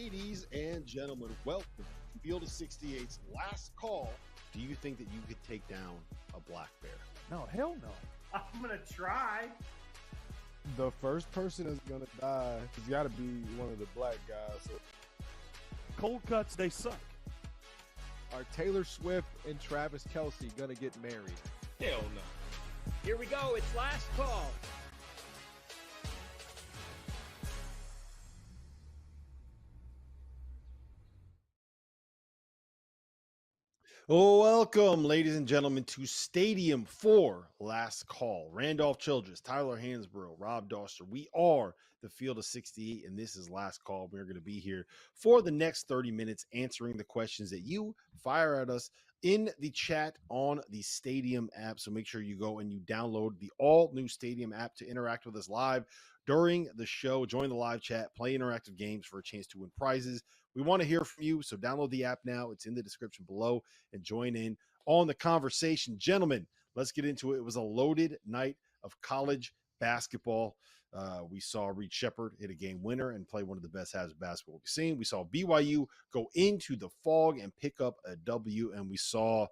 Ladies and gentlemen, welcome to Field of 68's last call. Do you think that you could take down a black bear? No, hell no. I'm going to try. The first person that's going to die has got to be one of the black guys. So. Cold cuts, they suck. Are Taylor Swift and Travis Kelce going to get married? Hell no. Here we go. It's last call. Welcome, ladies and gentlemen, to Stadium 4 Last Call. Randolph Childress, Tyler Hansborough, Rob Doster. We are the Field of 68, and this is Last Call. We're going to be here for the next 30 minutes answering the questions that you fire at us in the chat on the Stadium app. So make sure you go and you download the all-new Stadium app to interact with us live during the show. Join the live chat, play interactive games for a chance to win prizes. We want to hear from you, so download the app now. It's in the description below, and join in on the conversation. Gentlemen, let's get into it. It was a loaded night of college basketball. We saw Reed Sheppard hit a game winner and play one of the best halves of basketball we've seen. We saw BYU go into the fog and pick up a W, and we saw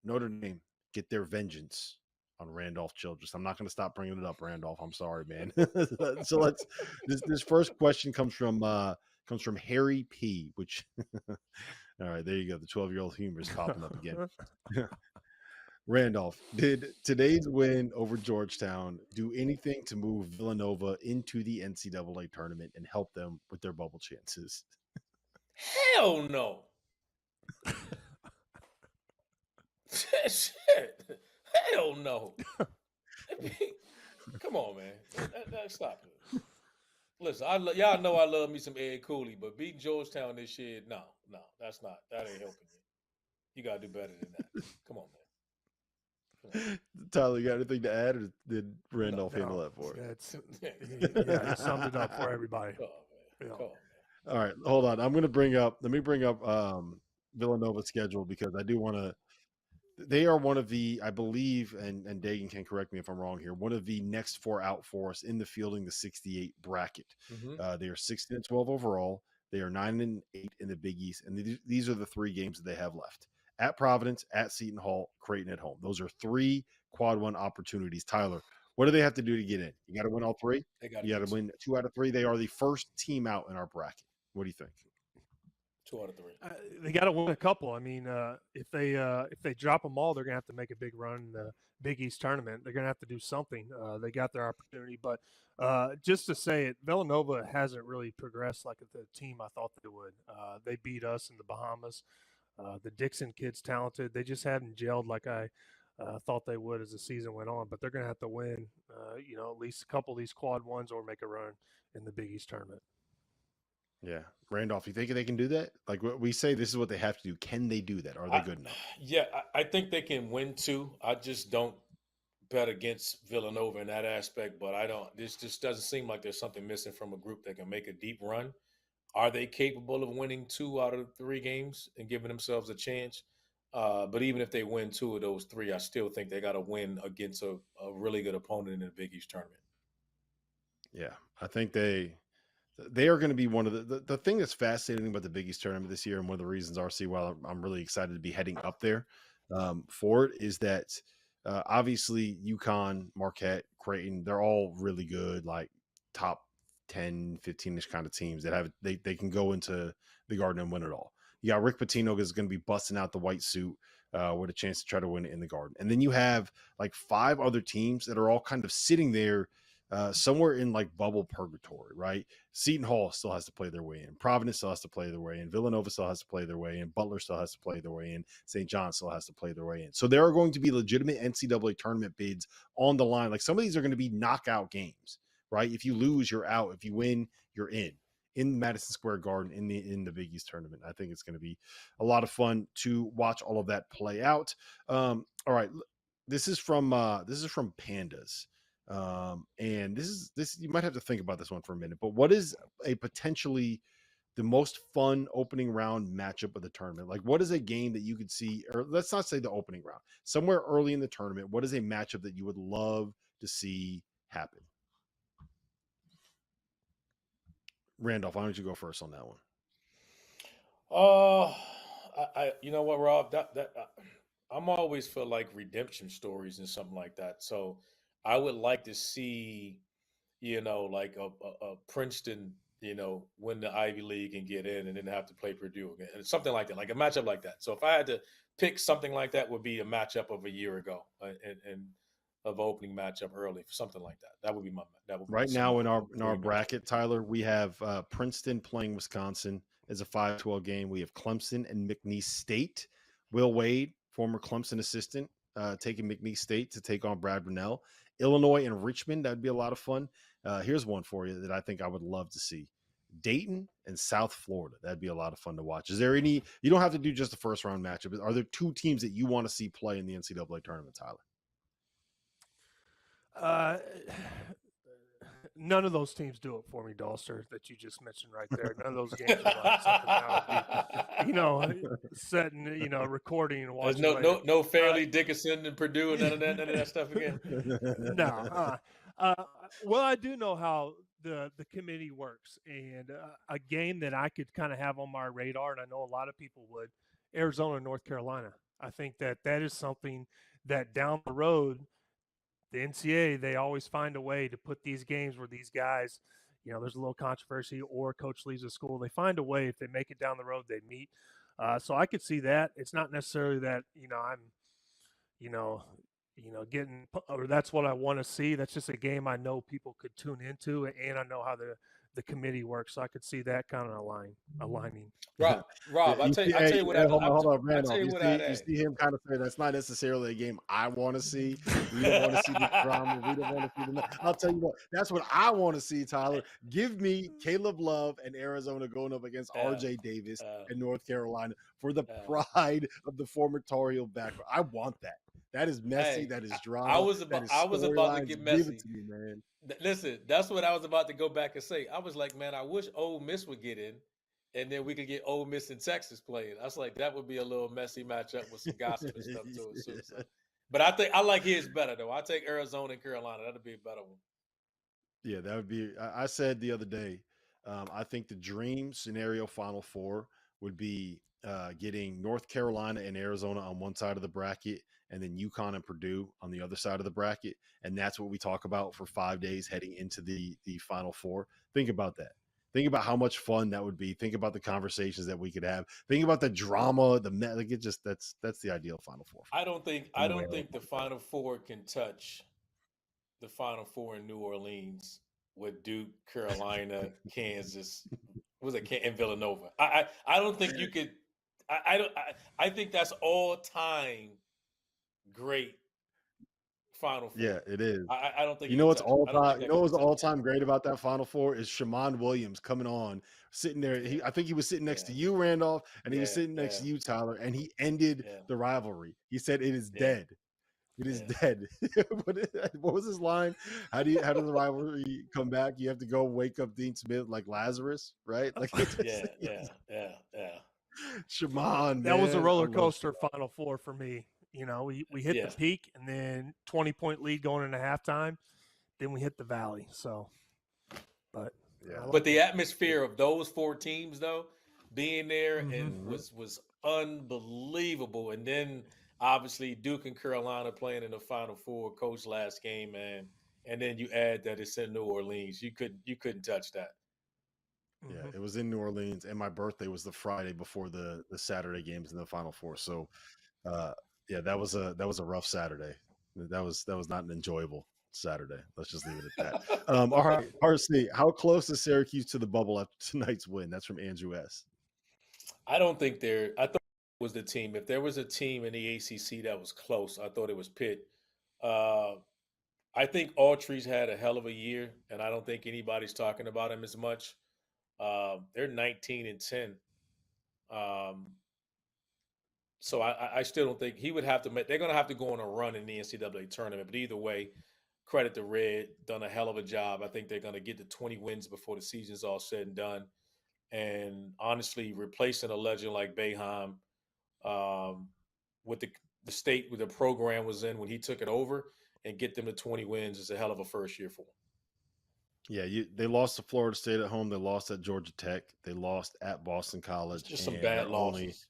Notre Dame get their vengeance on Randolph Childress. I'm not going to stop bringing it up, Randolph. I'm sorry, man. So let's. This first question comes from Harry P. Which, all right, there you go. The 12-year-old humor is popping up again. Randolph, did today's win over Georgetown do anything to move Villanova into the NCAA tournament and help them with their bubble chances? Hell no. Shit. Hell no. Come on, man. Stop it. Listen, y'all know I love me some Ed Cooley, but beating Georgetown this year, no, that ain't helping you. You got to do better than that. Come on, man. Tyler, you got anything to add, or did Randolph handle that for us? Yeah, he summed it up for everybody. Oh, man. Yeah. All right, hold on. Let me bring up Villanova's schedule, because I do want to. They are one of the, I believe, and Dagan can correct me if I'm wrong here, one of the next four out for us in the Fielding the 68 bracket. Mm-hmm. They are 16-12 overall. They are 9-8 in the Big East, and these are the three games that they have left: at Providence, at Seton Hall, Creighton at home. Those are three quad one opportunities. Tyler, what do they have to do to get in? You got to win all three. You got to win 2 out of 3. They are the first team out in our bracket. What do you think? 2 out of 3. They got to win a couple. I mean, if they drop them all, they're gonna have to make a big run in the Big East tournament. They're gonna have to do something. They got their opportunity, but just to say it, Villanova hasn't really progressed like the team I thought they would. They beat us in the Bahamas. The Dixon kid's talented. They just hadn't gelled like I thought they would as the season went on. But they're gonna have to win, at least a couple of these quad ones or make a run in the Big East tournament. Yeah. Randolph, you think they can do that? Like what we say, this is what they have to do. Can they do that? Are they good enough? Yeah, I think they can win 2. I just don't bet against Villanova in that aspect, but this just doesn't seem like there's something missing from a group that can make a deep run. Are they capable of winning 2 out of 3 games and giving themselves a chance? But even if they win 2 of those 3, I still think they got to win against a really good opponent in the Big East tournament. Yeah, I think they are going to be one of the thing that's fascinating about the Big East tournament this year, and one of the reasons RC, while I'm really excited to be heading up there for it, is that obviously UConn, Marquette, Creighton, they're all really good, like top 10, 15-ish kind of teams that have they can go into the Garden and win it all. You got Rick Pitino is going to be busting out the white suit with a chance to try to win it in the Garden. And then you have like 5 other teams that are all kind of sitting there somewhere in like bubble purgatory, right? Seton Hall still has to play their way in. Providence still has to play their way in. Villanova still has to play their way in. Butler still has to play their way in. St. John still has to play their way in. So there are going to be legitimate NCAA tournament bids on the line. Like some of these are going to be knockout games, right? If you lose, you're out. If you win, you're in Madison Square Garden in the Big East tournament. I think it's going to be a lot of fun to watch all of that play out. All right, this is from Pandas. And this you might have to think about this one for a minute, but what is a potentially the most fun opening round matchup of the tournament? Like what is a game that you could see, or let's not say the opening round, somewhere early in the tournament, what is a matchup that you would love to see happen? Randolph, why don't you go first on that one? Uh, you know what, Rob? I'm always for like redemption stories and something like that. So I would like to see, like a Princeton, win the Ivy League and get in, and then have to play Purdue again, and something like that, like a matchup like that. So if I had to pick something like that, would be a matchup of a year ago, and of opening matchup early, something like that. That would be Right some of now my in our dream matchup. bracket, Tyler, we have Princeton playing Wisconsin as a 5-12 game. We have Clemson and McNeese State. Will Wade, former Clemson assistant, taking McNeese State to take on Brad Brunell. Illinois and Richmond, that'd be a lot of fun. Here's one for you that I think I would love to see. Dayton and South Florida. That'd be a lot of fun to watch. Is there any, you don't have to do just the first round matchup. Are there two teams that you want to see play in the NCAA tournament, Tyler? None of those teams do it for me, Dolster, that you just mentioned right there. None of those games are like something that I would be, setting, recording and There's watching later. no Fairleigh Dickinson and Purdue and none of that stuff again. No. Well, I do know how the committee works, and a game that I could kind of have on my radar, and I know a lot of people would, Arizona and North Carolina. I think that is something that down the road, the NCAA, they always find a way to put these games where these guys, there's a little controversy or coach leaves the school. They find a way, if they make it down the road, they meet. So I could see that. It's not necessarily that, I'm, you know, getting, or that's what I want to see. That's just a game I know people could tune into, and I know how the committee works. So I could see that kind of aligning. Rob, I tell you what hold on, I tell Randolph. you what I'd add. You see him kind of say that's not necessarily a game I want to see. We don't want to see the drama. We don't want to see the. I'll tell you what, that's what I want to see, Tyler. Give me Caleb Love and Arizona going up against RJ Davis and North Carolina for the pride of the former Tar Heel background. I want that. That is messy. That is drama. I was about to get messy. Give it to me, man. Listen, that's what I was about to go back and say. I was like, man, I wish Ole Miss would get in, and then we could get Ole Miss and Texas playing. I was like, that would be a little messy matchup with some gossip and stuff to it too. So. But I like his better though. I take Arizona and Carolina. That'd be a better one. Yeah, that would be. I said the other day, I think the dream scenario Final Four would be getting North Carolina and Arizona on one side of the bracket, and then UConn and Purdue on the other side of the bracket, and that's what we talk about for 5 days heading into the Final Four. Think about that. Think about how much fun that would be. Think about the conversations that we could have. Think about the drama, like it just that's the ideal Final Four. I don't think the Final Four can touch the Final Four in New Orleans with Duke, Carolina, Kansas, and Villanova. I don't think you could. I think that's all time great Final Four. Yeah, it is. I don't think you know what's all time. You know what's all time great about that Final Four is Shamon Williams coming on, sitting there. I think he was sitting next to you, Randolph, and he was sitting next to you, Tyler, and he ended the rivalry. He said, "It is dead. It is dead." What was his line? How does the rivalry come back? You have to go wake up Dean Smith like Lazarus, right? Like yeah. Shamon, that was a roller coaster Final Four for me. We hit the peak, and then 20-point lead going into halftime. Then we hit the valley. So, but the atmosphere of those 4 teams, though, being there and was unbelievable. And then obviously Duke and Carolina playing in the Final Four, coach last game, man. And then you add that it's in New Orleans. You couldn't touch that. Yeah, it was in New Orleans, and my birthday was the Friday before the Saturday games in the Final Four. So, yeah, that was a rough Saturday. That was not an enjoyable Saturday. Let's just leave it at that. All right, RC, how close is Syracuse to the bubble after tonight's win? That's from Andrew S. I don't think I thought it was the team. If there was a team in the ACC that was close, I thought it was Pitt. I think Autry's had a hell of a year, and I don't think anybody's talking about him as much. They're 19-10. So I still don't think he would have to they're going to have to go on a run in the NCAA tournament. But either way, credit to Red, done a hell of a job. I think they're going to get to 20 wins before the season's all said and done. And honestly, replacing a legend like Boeheim with the state where the program was in when he took it over and get them to 20 wins is a hell of a first year for him. Yeah, they lost to Florida State at home. They lost at Georgia Tech. They lost at Boston It's College, just some and bad they're only losses.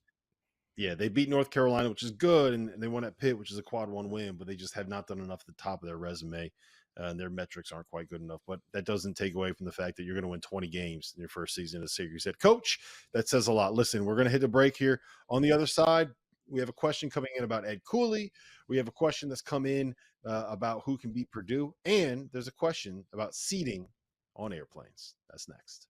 yeah, they beat North Carolina, which is good, and they won at Pitt, which is a quad one win, but they just have not done enough at the top of their resume, and their metrics aren't quite good enough. But that doesn't take away from the fact that you're going to win 20 games in your first season as Syracuse head coach. That says a lot. Listen, we're going to hit a break here. On the other side, we have a question coming in about Ed Cooley. We have a question that's come in about who can beat Purdue, and there's a question about seating on airplanes. That's next.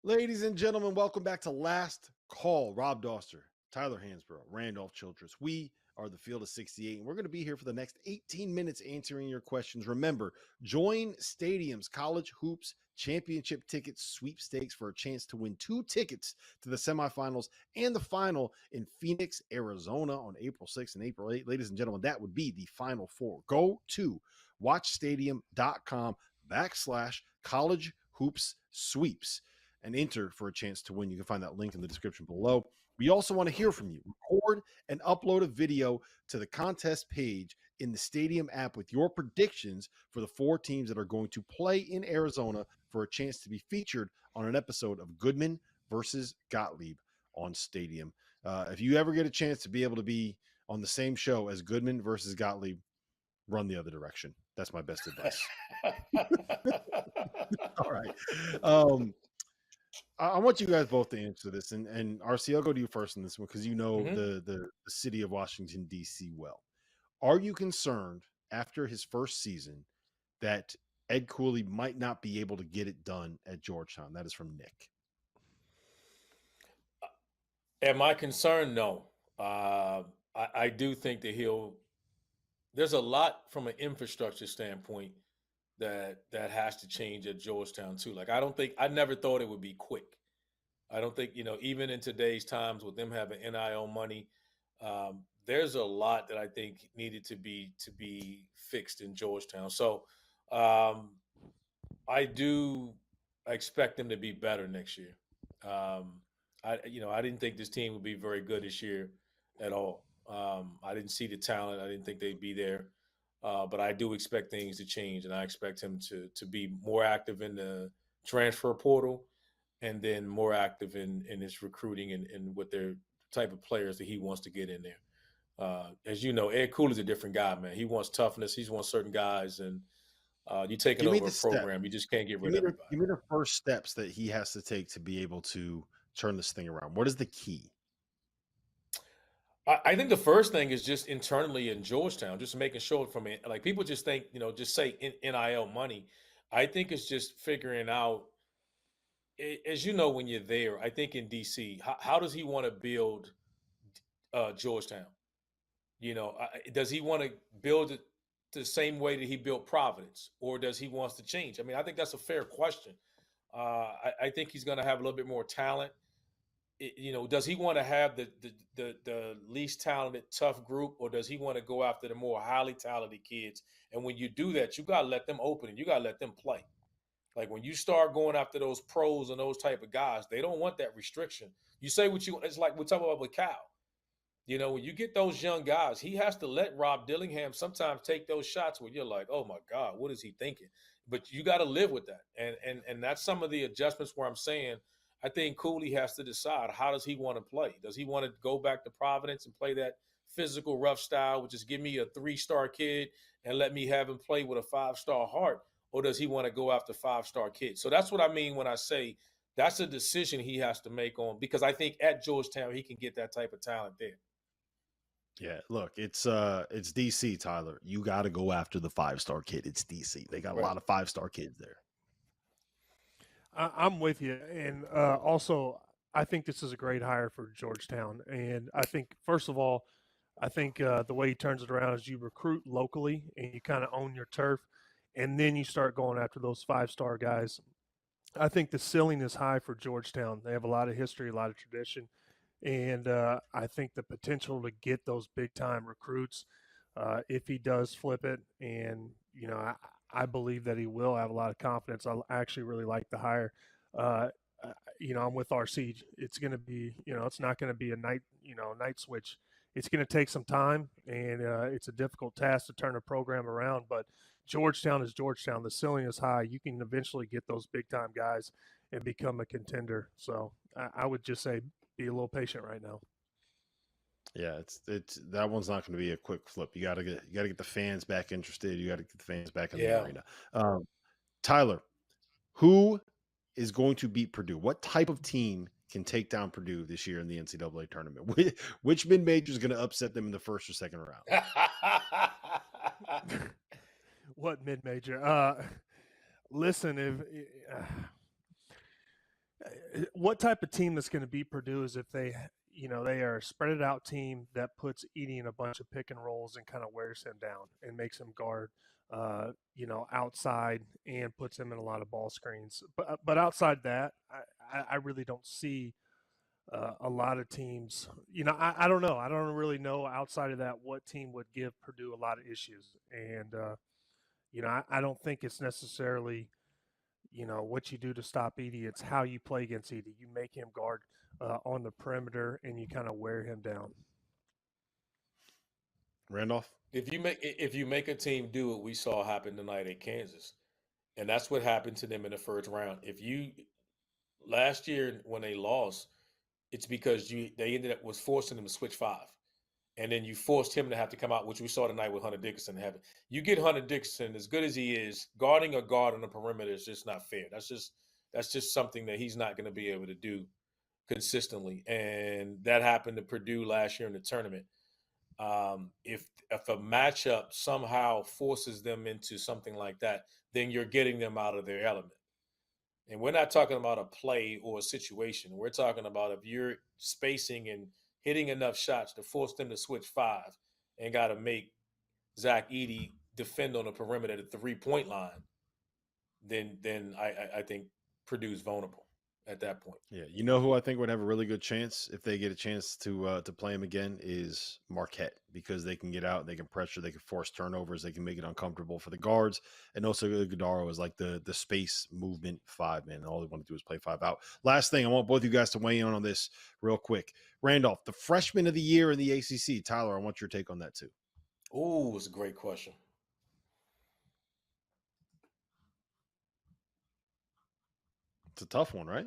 Ladies and gentlemen, welcome back to Last Call. Rob Doster, Tyler Hansborough, Randolph Childress. We are the Field of 68, and we're going to be here for the next 18 minutes answering your questions. Remember, join Stadium's College Hoops Championship Tickets sweepstakes for a chance to win 2 tickets to the semifinals and the final in Phoenix, Arizona on April 6th and April 8th. Ladies and gentlemen, that would be the Final Four. Go to watchstadium.com/college hoops sweeps and enter for a chance to win. You can find that link in the description below. We also want to hear from you. Record and upload a video to the contest page in the Stadium app with your predictions for the 4 teams that are going to play in Arizona for a chance to be featured on an episode of Goodman versus Gottlieb on Stadium. If you ever get a chance to be able to be on the same show as Goodman versus Gottlieb, run the other direction. That's my best advice. All right. I want you guys both to answer this, and RC, I'll go to you first in this one because you know the city of Washington, D.C. well. Are you concerned after his first season that Ed Cooley might not be able to get it done at Georgetown? That is from Nick. Am I concerned? No. I do think that there's a lot from an infrastructure standpoint that has to change at Georgetown too. Like I never thought it would be quick. I don't think, even in today's times with them having NIL money, there's a lot that I think needed to be fixed in Georgetown. So I do expect them to be better next year. I didn't think this team would be very good this year at all. I didn't see the talent. I didn't think they'd be there. But I do expect things to change, and I expect him to be more active in the transfer portal, and then more active in his recruiting and what their type of players that he wants to get in there. As you know, Ed Cooley's a different guy, man. He wants toughness. He wants certain guys, and you're taking over a program. You just can't get rid of everybody. Give me the first steps that he has to take to be able to turn this thing around. What is the key? I think the first thing is just internally in Georgetown, just making sure like people just think, just say NIL money. I think it's just figuring out, as you know, when you're there, I think in DC, how does he want to build Georgetown? Does he want to build it the same way that he built Providence, or does he wants to change? I mean, I think that's a fair question. I think he's going to have a little bit more talent. does he want to have the least talented, tough group, or does he want to go after the more highly talented kids? And when you do that, you got to let them open and you got to let them play. Like when you start going after those pros and those type of guys, they don't want that restriction. You say what you want. It's like we're talking about with Cal. When you get those young guys, he has to let Rob Dillingham sometimes take those shots where you're like, oh my God, what is he thinking? But you got to live with that. And that's some of the adjustments where I'm saying, I think Cooley has to decide, how does he want to play? Does he want to go back to Providence and play that physical rough style, which is give me a 3-star kid and let me have him play with a 5-star heart? Or does he want to go after 5-star kids? So that's what I mean when I say that's a decision he has to make on, because I think at Georgetown, he can get that type of talent there. Yeah, look, it's DC, Tyler. You got to go after the 5-star kid. It's DC. They got a lot of 5-star kids there. I'm with you, and also I think this is a great hire for Georgetown. And I think, first of all, the way he turns it around is you recruit locally and you kind of own your turf, and then you start going after those 5-star guys. I think the ceiling is high for Georgetown. They have a lot of history, a lot of tradition, and I think the potential to get those big-time recruits, if he does flip it, and I believe that he will. I have a lot of confidence. I actually really like the hire. I'm with RC. It's going to be, it's not going to be a night switch. It's going to take some time, and it's a difficult task to turn a program around. But Georgetown is Georgetown. The ceiling is high. You can eventually get those big-time guys and become a contender. So I would just say be a little patient right now. Yeah, it's that one's not going to be a quick flip. You got to get the fans back interested. You got to get the fans back in the arena. Tyler, who is going to beat Purdue? What type of team can take down Purdue this year in the NCAA tournament? Which mid-major is going to upset them in the first or second round? What mid-major? Listen, what type of team that's going to beat Purdue is if they are a spread out team that puts Edey in a bunch of pick and rolls and kind of wears him down and makes him guard, outside and puts him in a lot of ball screens. But outside that, I really don't see a lot of teams. I don't know. I don't really know outside of that what team would give Purdue a lot of issues. And, I don't think it's necessarily what you do to stop Edey. It's how you play against Edey. You make him guard on the perimeter, and you kind of wear him down. Randolph? If you make a team do what we saw happen tonight at Kansas, and that's what happened to them in the first round. Last year when they lost, it's because they ended up was forcing them to switch 5. And then you forced him to have to come out, which we saw tonight with Hunter Dickinson having. You get Hunter Dickinson, as good as he is, guarding a guard on the perimeter is just not fair. That's just something that he's not going to be able to do consistently. And that happened to Purdue last year in the tournament. If a matchup somehow forces them into something like that, then you're getting them out of their element. And we're not talking about a play or a situation. We're talking about if you're spacing and hitting enough shots to force them to switch 5 and got to make Zach Edey defend on the perimeter at the 3-point line, then I think Purdue's vulnerable at that point. Yeah, you know who I think would have a really good chance if they get a chance to play him again is Marquette, because they can get out, they can pressure, they can force turnovers, they can make it uncomfortable for the guards, and also Iguodala is like the space movement 5 man. All they want to do is play 5 out. Last thing, I want both of you guys to weigh in on this real quick. Randolph, the freshman of the year in the ACC. Tyler, I want your take on that too. Oh, it's a great question. It's a tough one, right?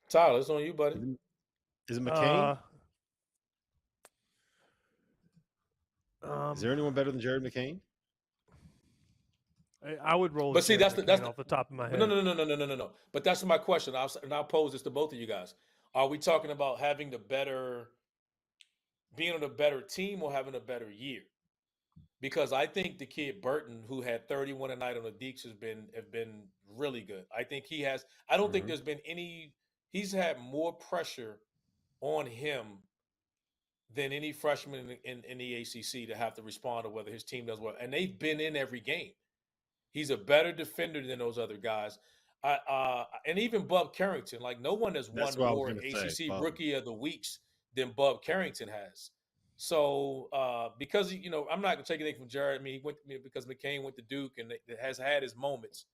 Tyler, it's on you, buddy. Is it McCain? Is there anyone better than Jared McCain? I would roll. But see, that's off the top of my head. No. But that's my question. I'll pose this to both of you guys. Are we talking about being on a better team or having a better year? Because I think the kid Burton, who had 31 a night on the Deeks, have been really good. I think he has. I don't think there's been any. He's had more pressure on him than any freshman in the ACC to have to respond to whether his team does well. And they've been in every game. He's a better defender than those other guys. And even Bub Carrington, like no one has That's won what I was more going to say. ACC Rookie of the Weeks than Bub Carrington has. So because I'm not gonna take anything from Jared. I mean, he went because McCain went to Duke and has had his moments.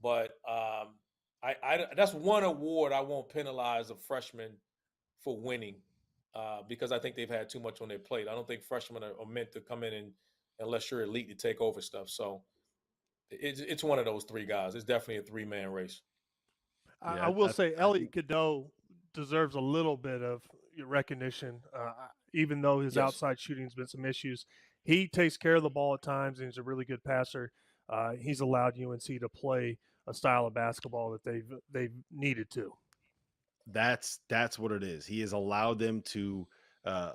But I that's one award I won't penalize a freshman for winning because I think they've had too much on their plate. I don't think freshmen are meant to come in and unless you're elite to take over stuff. So it's one of those three guys. It's definitely a three-man race. I will say Elliot Cadeau deserves a little bit of recognition, even though his outside shooting's been some issues. He takes care of the ball at times, and he's a really good passer. He's allowed UNC to play a style of basketball that they've needed to. That's what it is. He has allowed them to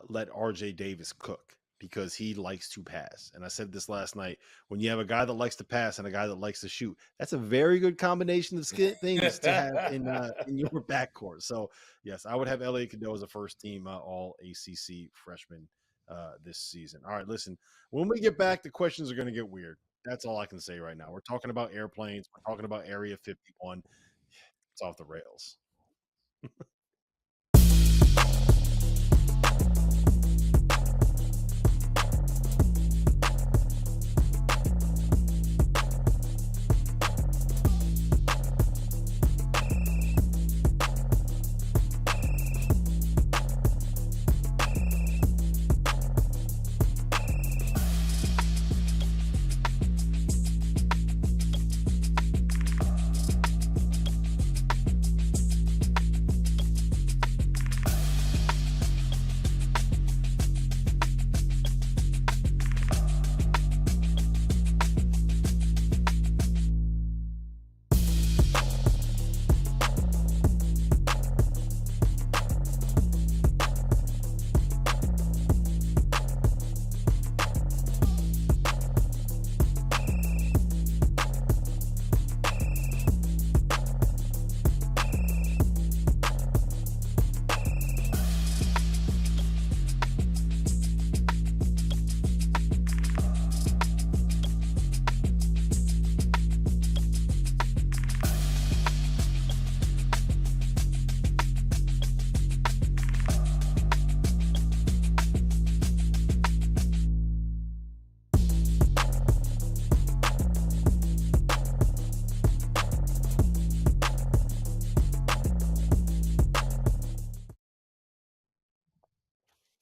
let RJ Davis cook because he likes to pass. And I said this last night, when you have a guy that likes to pass and a guy that likes to shoot, that's a very good combination of things to have in your backcourt. So yes, I would have Elliot Cadeau as a first team all ACC freshman this season. All right, listen, when we get back, the questions are going to get weird. That's all I can say right now. We're talking about airplanes. We're talking about Area 51. It's off the rails.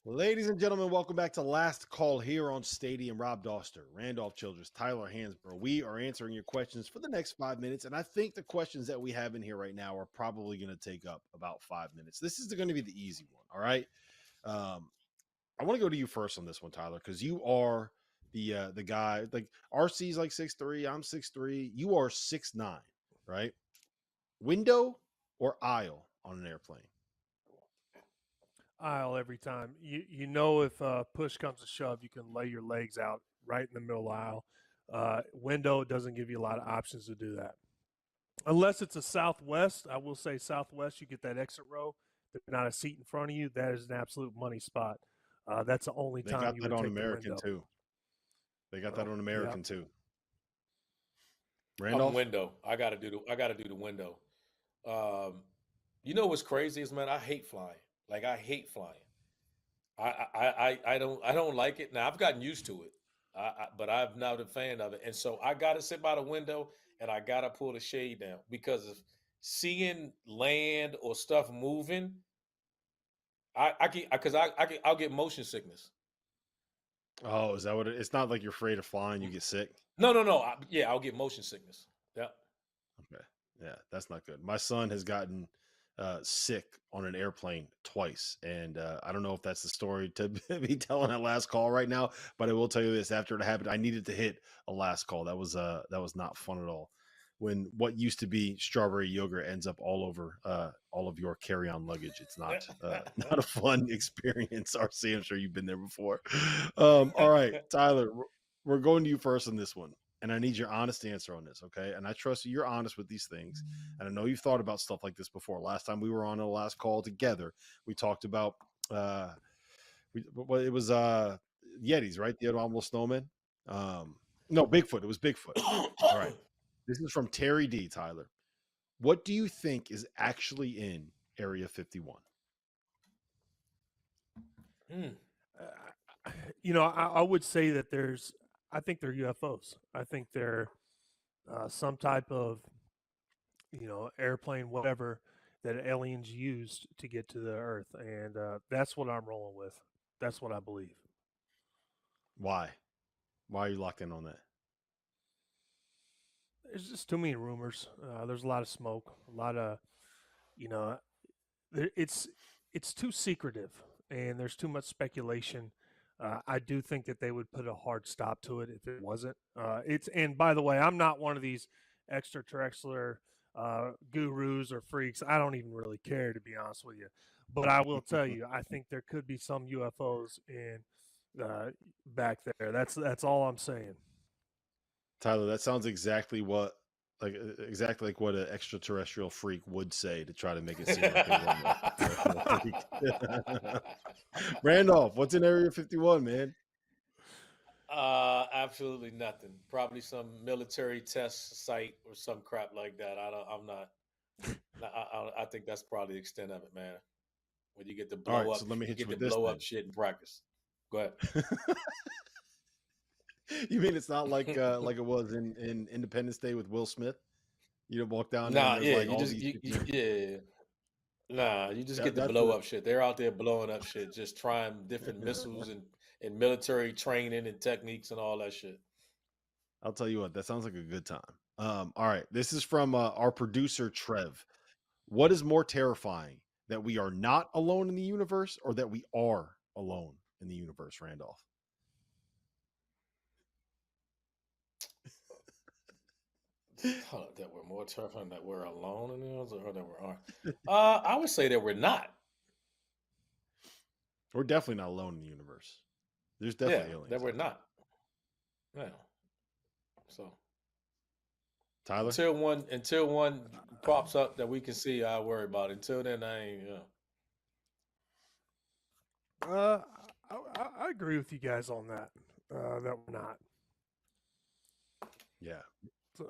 Ladies and gentlemen, welcome back to Last Call here on Stadium. Rob Doster, Randolph Childress, Tyler Hansborough. We are answering your questions for the next 5 minutes, and I think the questions that we have in here right now are probably going to take up about 5 minutes. This is going to be the easy one, all right? I want to go to you first on this one, Tyler, because you are the guy. Like RC's like 6'3", I'm 6'3". You are 6'9", right? Window or aisle on an airplane? Aisle every time. You know if push comes to shove, you can lay your legs out right in the middle of the aisle. Window doesn't give you a lot of options to do that. Unless it's a Southwest, I will say Southwest, you get that exit row. There's not a seat in front of you. That is an absolute money spot. That's the only time you would take American the window. too. They got that on American too. Randolph? I'm window. I gotta do the window. You know what's crazy is, man, I hate flying. Like I hate flying. I don't like it. Now I've gotten used to it, but I'm not a fan of it. And so I got to sit by the window and I got to pull the shade down because of seeing land or stuff moving. I'll get motion sickness. Oh, is that what it's not like you're afraid of flying, you get sick? No. I'll get motion sickness. Yeah. Okay. Yeah, that's not good. My son has gotten sick on an airplane twice, and I don't know if that's the story to be telling at Last Call right now, but I will tell you this: after it happened, I needed to hit a last call. That was not fun at all. When what used to be strawberry yogurt ends up all over all of your carry-on luggage, it's not not a fun experience. RC, I'm sure you've been there before. All right, Tyler, we're going to you first on this one. And I need your honest answer on this, okay? And I trust you're honest with these things. And I know you've thought about stuff like this before. Last time we were on a Last Call together, we talked about it was Yetis, right? The abominable snowman. No, Bigfoot. It was Bigfoot. All right. This is from Terry D, Tyler. What do you think is actually in Area 51? I would say that I think they're UFOs. I think they're some type of, airplane, whatever, that aliens used to get to the Earth, and that's what I'm rolling with. That's what I believe. Why? Why are you locked in on that? There's just too many rumors. There's a lot of smoke. A lot of, you know, it's too secretive, and there's too much speculation. I do think that they would put a hard stop to it if it wasn't. And by the way, I'm not one of these extraterrestrial gurus or freaks. I don't even really care, to be honest with you. But I will tell you, I think there could be some UFOs in back there. That's all I'm saying. Tyler, that sounds exactly like what an extraterrestrial freak would say to try to make it seem like they were an extraterrestrial freak. Randolph, what's in Area 51, man? Absolutely nothing. Probably some military test site or some crap like that. I think that's probably the extent of it, man. When you get to blow All right, up, so let me hit you with blow this up shit in practice. Go ahead. You mean it's not like it was in Independence Day with Will Smith? You don't walk down Nah, there and yeah, there's like you all just these yeah. Nah, you just get to that's blow what up shit. They're out there blowing up shit, just trying different missiles and military training and techniques and all that shit. I'll tell you what, that sounds like a good time. All right, this is from our producer Trev. What is more terrifying, that we are not alone in the universe, or that we are alone in the universe, Randolph? That we're more terrifying, that we're alone in the universe, or that we are. I would say that we're not. We're definitely not alone in the universe. There's definitely aliens. That we're not. Yeah. So Tyler, until one pops up that we can see, I worry about it. Until then, I ain't. I agree with you guys on that. That we're not. yeah, So,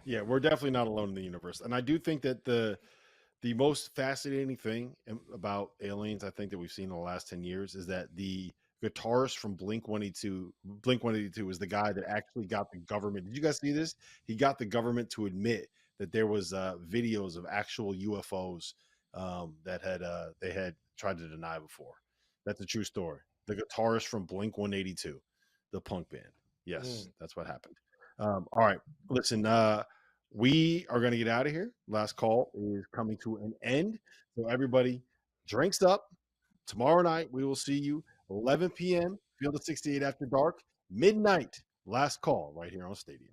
yeah, we're definitely not alone in the universe. And I do think that the most fascinating thing about aliens, I think, that we've seen in the last 10 years is that the guitarist from Blink 182 is the guy that actually got the government. Did you guys see this? He got the government to admit that there was videos of actual UFOs that they had tried to deny before. That's a true story. The guitarist from Blink 182, the punk band. Yes, that's what happened. All right, listen, we are going to get out of here. Last call is coming to an end. So everybody, drinks up. Tomorrow night, we will see you 11 p.m. Field of 68 after dark. Midnight, last call right here on Stadium.